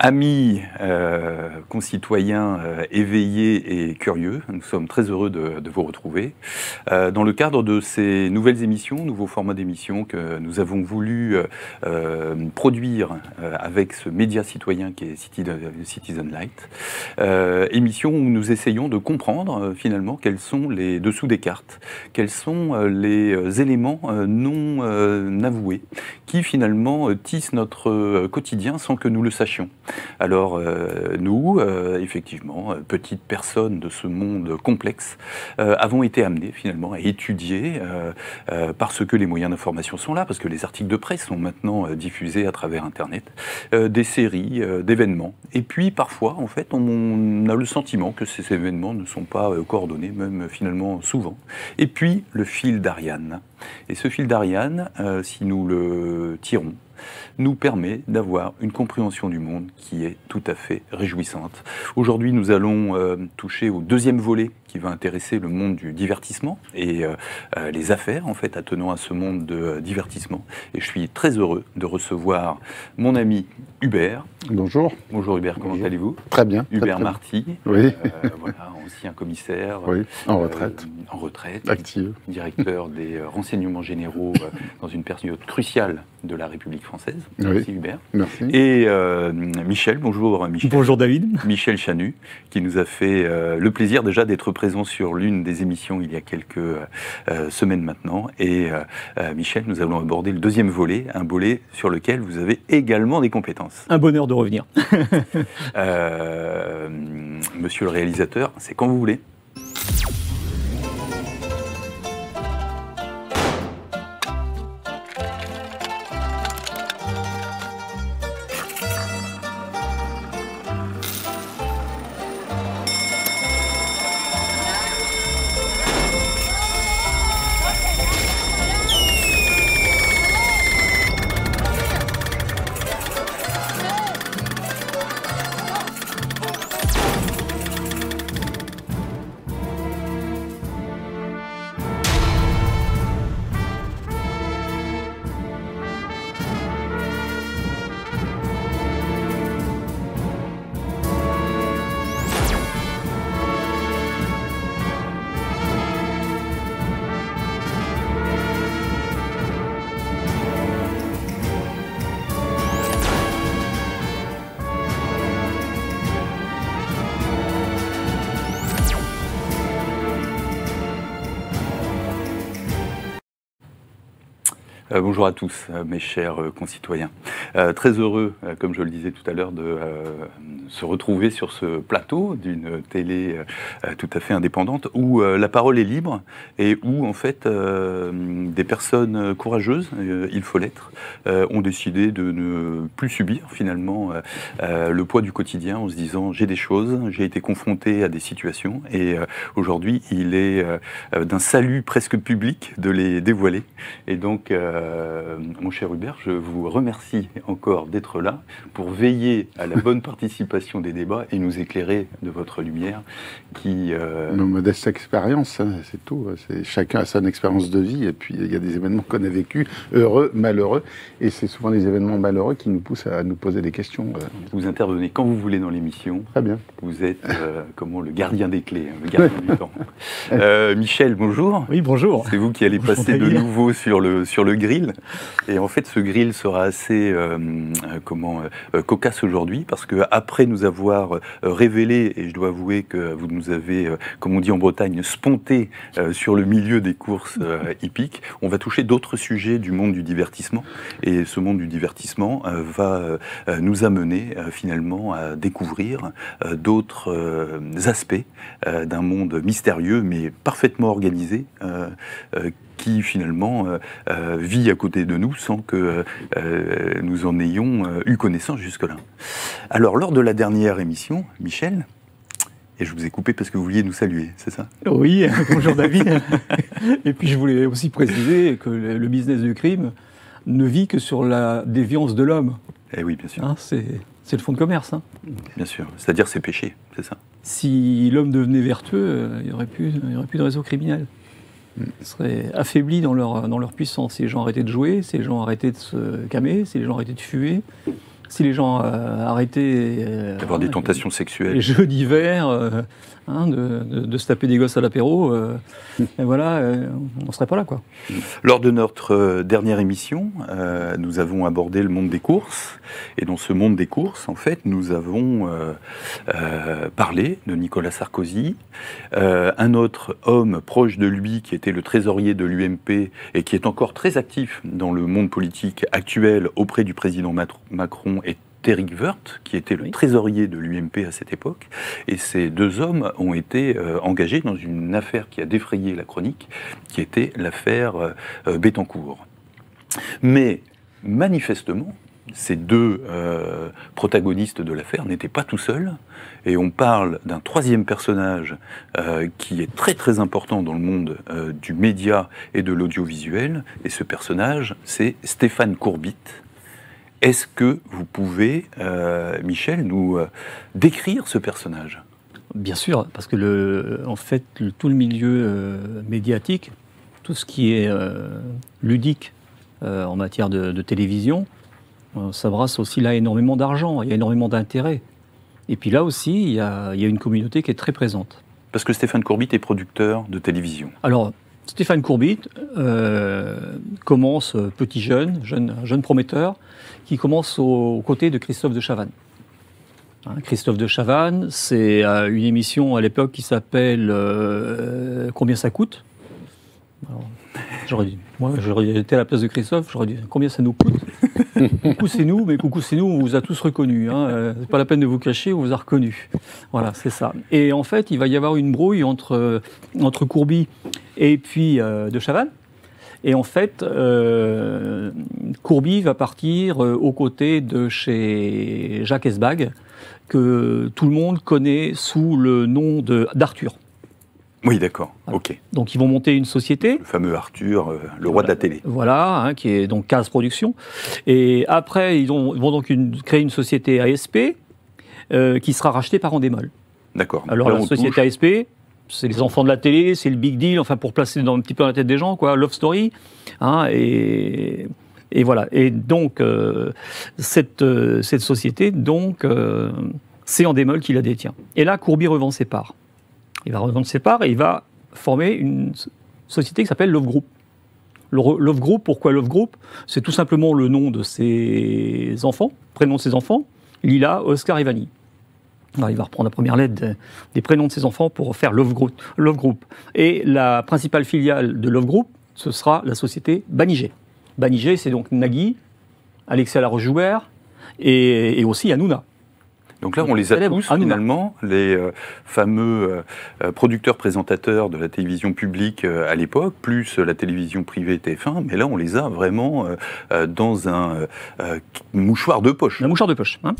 Amis, concitoyens éveillés et curieux, nous sommes très heureux de vous retrouver. Dans le cadre de ces nouvelles émissions, nouveaux formats d'émissions que nous avons voulu produire avec ce média citoyen qui est Citizen Light, émission où nous essayons de comprendre finalement quels sont les dessous des cartes, quels sont les éléments non avoués qui finalement tissent notre quotidien sans que nous le sachions. Alors nous, effectivement, petites personnes de ce monde complexe, avons été amenés finalement à étudier, parce que les moyens d'information sont là, parce que les articles de presse sont maintenant diffusés à travers Internet, des séries, d'événements. Et puis parfois, en fait, on a le sentiment que ces événements ne sont pas coordonnés, même finalement souvent. Et puis le fil d'Ariane. Et ce fil d'Ariane, si nous le tirons, nous permet d'avoir une compréhension du monde qui est tout à fait réjouissante. Aujourd'hui, nous allons toucher au deuxième volet qui va intéresser le monde du divertissement et les affaires, en fait, attenant à ce monde de divertissement. Et je suis très heureux de recevoir mon ami Hubert. Bonjour. Bonjour Hubert, comment allez-vous? Très bien. Hubert Marty, oui. Voilà, ancien commissaire. Oui, en retraite. En retraite. Active. Directeur des renseignements généraux dans une période cruciale de la République française. Oui. Merci Hubert. Merci. Et Michel, bonjour Michel. Bonjour David. Michel Chanu, qui nous a fait le plaisir déjà d'être présent sur l'une des émissions il y a quelques semaines maintenant. Et Michel, nous allons aborder le deuxième volet, un volet sur lequel vous avez également des compétences. Un bonheur de revenir. Monsieur le réalisateur, c'est quand vous voulez. Bonjour à tous, mes chers concitoyens. Très heureux, comme je le disais tout à l'heure, de se retrouver sur ce plateau d'une télé tout à fait indépendante où la parole est libre et où, en fait, des personnes courageuses, il faut l'être, ont décidé de ne plus subir, finalement, le poids du quotidien en se disant « j'ai des choses, j'ai été confronté à des situations et aujourd'hui, il est d'un salut presque public de les dévoiler. » Et donc, mon cher Hubert, je vous remercie encore d'être là pour veiller à la bonne participation des débats et nous éclairer de votre lumière qui... Nos modestes expériences, hein, c'est tout. Chacun a son expérience de vie et puis il y a des événements qu'on a vécus, heureux, malheureux, et c'est souvent les événements malheureux qui nous poussent à nous poser des questions. Vous intervenez quand vous voulez dans l'émission. Très bien. Vous êtes comment, le gardien des clés, hein, le gardien du temps. Michel, bonjour. Oui, bonjour. C'est vous qui allez passer de nouveau sur le grill. Et en fait, ce grill sera assez cocasse aujourd'hui parce que après nous avoir révélé, et je dois avouer que vous nous avez, comme on dit en Bretagne, sponté sur le milieu des courses hippiques, on va toucher d'autres sujets du monde du divertissement. Et ce monde du divertissement va nous amener finalement à découvrir d'autres aspects d'un monde mystérieux mais parfaitement organisé qui finalement vit à côté de nous sans que nous en ayons eu connaissance jusque-là. Alors, lors de la dernière émission, Michel, et je vous ai coupé parce que vous vouliez nous saluer, c'est ça? Oui, bonjour David. Et puis je voulais aussi préciser que le business du crime ne vit que sur la déviance de l'homme. Eh oui, bien sûr. Hein, c'est le fond de commerce. Hein. Bien sûr, c'est-à-dire c'est péché, c'est ça? Si l'homme devenait vertueux, il n'y aurait plus de réseau criminel. Ils seraient affaiblis dans leur puissance. Si les gens arrêtaient de jouer, si les gens arrêtaient de se camer, si les gens arrêtaient de fumer, si les gens arrêtaient d'avoir des tentations sexuelles, les jeux d'hiver, de se taper des gosses à l'apéro, et voilà, on ne serait pas là, quoi. Lors de notre dernière émission, nous avons abordé le monde des courses, et dans ce monde des courses, en fait, nous avons parlé de Nicolas Sarkozy, un autre homme proche de lui qui était le trésorier de l'UMP et qui est encore très actif dans le monde politique actuel auprès du président Macron, est Éric Woerth, qui était le trésorier de l'UMP à cette époque, et ces deux hommes ont été engagés dans une affaire qui a défrayé la chronique, qui était l'affaire Bettencourt. Mais manifestement, ces deux protagonistes de l'affaire n'étaient pas tout seuls, et on parle d'un troisième personnage qui est très très important dans le monde du média et de l'audiovisuel, et ce personnage, c'est Stéphane Courbit. Est-ce que vous pouvez, Michel, nous décrire ce personnage ? Bien sûr, parce que en fait, tout le milieu médiatique, tout ce qui est ludique en matière de télévision, ça brasse aussi là énormément d'argent, il y a énormément d'intérêt. Et puis là aussi, il y a une communauté qui est très présente. Parce que Stéphane Courbit est producteur de télévision. Alors, Stéphane Courbit commence petit jeune prometteur, qui commence aux côtés de Christophe de Chavannes. Christophe de Chavannes, c'est une émission à l'époque qui s'appelle Combien ça coûte ? Alors, j'aurais été à la place de Christophe, j'aurais dit combien ça nous coûte ? Coucou c'est nous, mais coucou c'est nous, on vous a tous reconnus. C'est pas la peine de vous cacher, on vous a reconnus. Voilà, c'est ça. Et en fait, il va y avoir une brouille entre Courbit et puis de Chavannes. Et en fait, Courbit va partir aux côtés de chez Jacques Esbag, que tout le monde connaît sous le nom d'Arthur. Oui, d'accord, Voilà. Ok. Donc ils vont monter une société. Le fameux Arthur, le roi de la télé. Voilà, qui est donc Case Productions. Et après, ils vont donc créer une société ASP qui sera rachetée par Endemol. D'accord. Alors la société ASP, c'est les enfants de la télé, c'est le big deal, enfin pour placer un petit peu dans la tête des gens, quoi, Love Story. Et voilà. Et donc, cette société, donc, c'est Endemol qui la détient. Et là, Courbit revend ses parts. Il va revendre ses parts et il va former une société qui s'appelle Love Group. Love Group, pourquoi Love Group ? C'est tout simplement le nom de ses enfants, prénom de ses enfants, Lila, Oscar et Vanille. Alors, il va reprendre la première lettre des prénoms de ses enfants pour faire Love Group. Et la principale filiale de Love Group, ce sera la société Banijé. Banijé, c'est donc Nagui, Alexia Laroche-Joubert et aussi Hanouna. Donc là, on les a tous, finalement, les fameux producteurs-présentateurs de la télévision publique à l'époque, plus la télévision privée TF1, mais là, on les a vraiment dans un mouchoir de poche. Un mouchoir de poche, hein.